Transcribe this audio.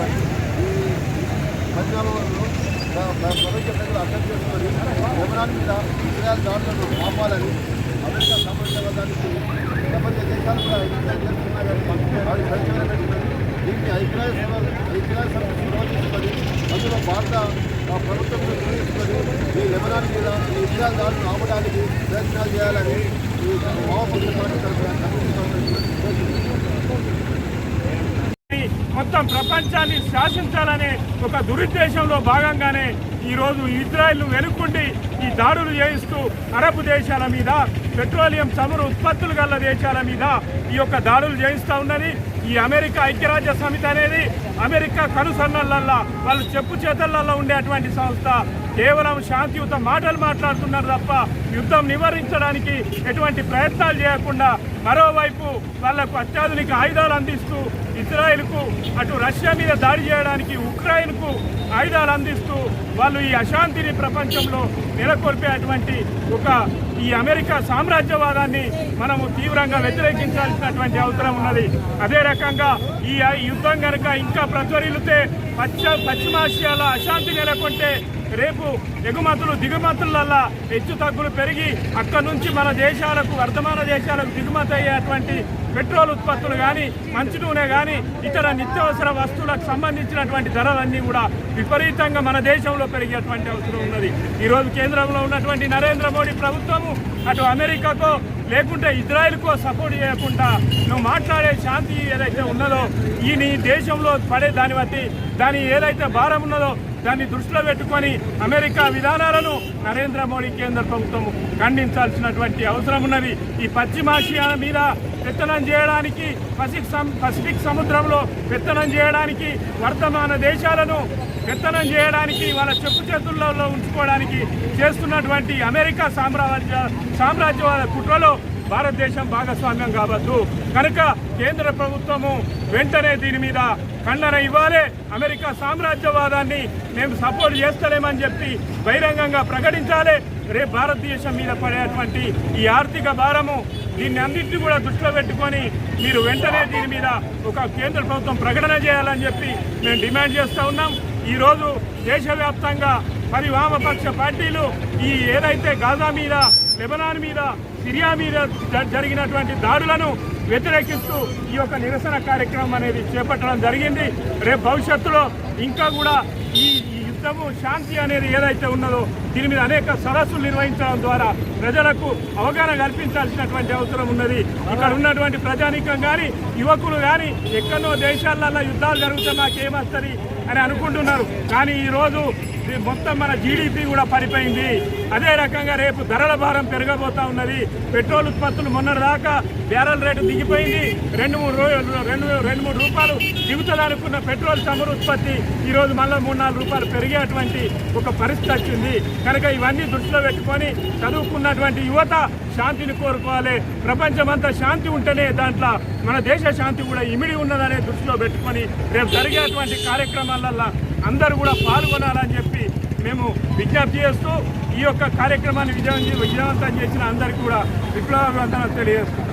కానీ ఈ పరిణామాలను ప్రపంచ ప్రజలు అర్థం చేసుకొని లెబనాన్ మీద ఇజ్రాయెల్ దాడులను ఆపాలని అమెరికా సామ్రాజ్యవాదానికి ప్రపంచ దేశాలు కూడా చేస్తున్నా కానీ అది ప్రచారం పెట్టినది. దీన్ని ఐక్యరాజ్య సమితి నిర్వహించుకొని అందులో భారత ప్రభుత్వం నిర్వహించుకొని ఈ లెబనాన్ మీద ఈ ఇజ్రాయెల్ దాడులను ఆపడానికి ప్రయత్నాలు చేయాలని ఈ వామపక్ష పార్టీ మొత్తం ప్రపంచాన్ని శాసించాలనే ఒక దురుద్దేశంలో భాగంగానే ఈరోజు ఇజ్రాయెల్ వెనుక్కుండి ఈ దాడులు చేయిస్తూ అరబ్ దేశాల మీద పెట్రోలియం చమురు ఉత్పత్తులు గల దేశాల మీద ఈ యొక్క దాడులు చేయిస్తూ ఉన్నది. ఈ అమెరికా ఐక్యరాజ్య సమితి అనేది అమెరికా కనుసన్నలల్లో వాళ్ళు చెప్పు చేతల్లో ఉండేటువంటి సంస్థ. కేవలం శాంతియుత మాటలు మాట్లాడుతున్నారు తప్ప యుద్ధం నివారించడానికి ఎటువంటి ప్రయత్నాలు చేయకుండా మరోవైపు వాళ్లకు అత్యాధునిక ఆయుధాలు అందిస్తూ ఇజ్రాయెల్కు అటు రష్యా మీద దాడి చేయడానికి ఉక్రెయిన్కు ఆయుధాలు అందిస్తూ వాళ్ళు ఈ అశాంతిని ప్రపంచంలో నెలకొల్పేటువంటి ఈ అమెరికా సామ్రాజ్యవాదాన్ని మనము తీవ్రంగా వ్యతిరేకించాల్సినటువంటి అవసరం ఉన్నది. అదే రకంగా ఈ యుద్ధం కనుక ఇంకా ప్రజ్వరిల్లితే పశ్చిమాసియాలో అశాంతి నెలకొంటే రేపు ఎగుమతులు దిగుమతులల్లా హెచ్చు తగ్గులు పెరిగి అక్కడి నుంచి మన దేశాలకు వర్ధమాన దేశాలకు దిగుమతి అయ్యేటువంటి పెట్రోల్ ఉత్పత్తులు కానీ మంచి నూనె కానీ ఇతర నిత్యావసర వస్తువులకు సంబంధించినటువంటి ధరలన్నీ కూడా విపరీతంగా మన దేశంలో పెరిగేటువంటి అవసరం ఉన్నది. ఈరోజు కేంద్రంలో ఉన్నటువంటి నరేంద్ర మోడీ ప్రభుత్వము అటు అమెరికాకో లేకుంటే ఇజ్రాయెల్కో సపోర్ట్ చేయకుండా నువ్వు మాట్లాడే శాంతి ఏదైతే ఉన్నదో ఈ నీ దేశంలో పడే దాని ఏదైతే భారం ఉన్నదో దాన్ని దృష్టిలో పెట్టుకొని అమెరికా విధానాలను నరేంద్ర మోడీ కేంద్ర ప్రభుత్వం ఖండించాల్సినటువంటి అవసరం ఉన్నది. ఈ పశ్చిమాసియా మీద పెత్తనం చేయడానికి పసిఫిక్ సముద్రంలో పెత్తనం చేయడానికి వర్తమాన దేశాలను పెత్తనం చేయడానికి వాళ్ళ చెప్పు చేతుల్లో ఉంచుకోవడానికి చేస్తున్నటువంటి అమెరికా సామ్రాజ్యవాద కుట్రలో భారతదేశం భాగస్వామ్యం కావద్దు. కనుక కేంద్ర ప్రభుత్వము వెంటనే దీని మీద ఖండన ఇవ్వాలి. అమెరికా సామ్రాజ్యవాదాన్ని మేము సపోర్ట్ చేస్తలేమని చెప్పి బహిరంగంగా ప్రకటించాలి. రేపు భారతదేశం మీద పడేటువంటి ఈ ఆర్థిక భారము దీన్ని అన్నింటినీ కూడా దృష్టిలో పెట్టుకొని మీరు వెంటనే దీని మీద ఒక కేంద్ర ప్రభుత్వం ప్రకటన చేయాలని చెప్పి మేము డిమాండ్ చేస్తూ ఉన్నాం. ఈరోజు దేశవ్యాప్తంగా మరి వామపక్ష పార్టీలు ఈ ఏదైతే గాజా మీద లెబనాన్ మీద సిరియా మీద జరిగినటువంటి దాడులను వ్యతిరేకిస్తూ ఈ యొక్క నిరసన కార్యక్రమం అనేది చేపట్టడం జరిగింది. రేపు భవిష్యత్తులో ఇంకా కూడా ఈ యుద్ధము శాంతి అనేది ఏదైతే ఉన్నదో దీని మీద అనేక సదస్సులు నిర్వహించడం ద్వారా ప్రజలకు అవగాహన కల్పించాల్సినటువంటి అవసరం ఉన్నది. ఇక్కడ ఉన్నటువంటి ప్రజానీకం కానీ యువకులు కానీ ఎక్కడో దేశాలలో యుద్ధాలు జరిగితే మాకేమొస్తుంది అని అనుకుంటున్నారు. కానీ ఈరోజు మొత్తం మన జీడిపి కూడా పడిపోయింది. అదే రకంగా రేపు ధరల భారం పెరగబోతా ఉన్నది. పెట్రోల్ ఉత్పత్తులు మొన్నటిదాకా బ్యారెల్ రేటు దిగిపోయింది. 2-3 రూపాయలు దిగుతుందనుకున్న పెట్రోల్ చమురు ఉత్పత్తి ఈరోజు మళ్ళీ 3-4 రూపాయలు పెరిగేటువంటి ఒక పరిస్థితి వచ్చింది. కనుక ఇవన్నీ దృష్టిలో పెట్టుకొని చదువుకున్నటువంటి యువత శాంతిని కోరుకోవాలి. ప్రపంచమంతా శాంతి ఉంటేనే దాంట్లో మన దేశ శాంతి కూడా ఇమిడి ఉన్నదనే దృష్టిలో పెట్టుకొని రేపు జరిగేటువంటి కార్యక్రమాలల్లో అందరూ కూడా పాల్గొనాలని చెప్పి మేము విజ్ఞప్తి చేస్తూ ఈ యొక్క కార్యక్రమాన్ని విజయవంతం చేసిన అందరికీ కూడా విప్లవాభివందనాలు తెలియజేస్తున్నాం.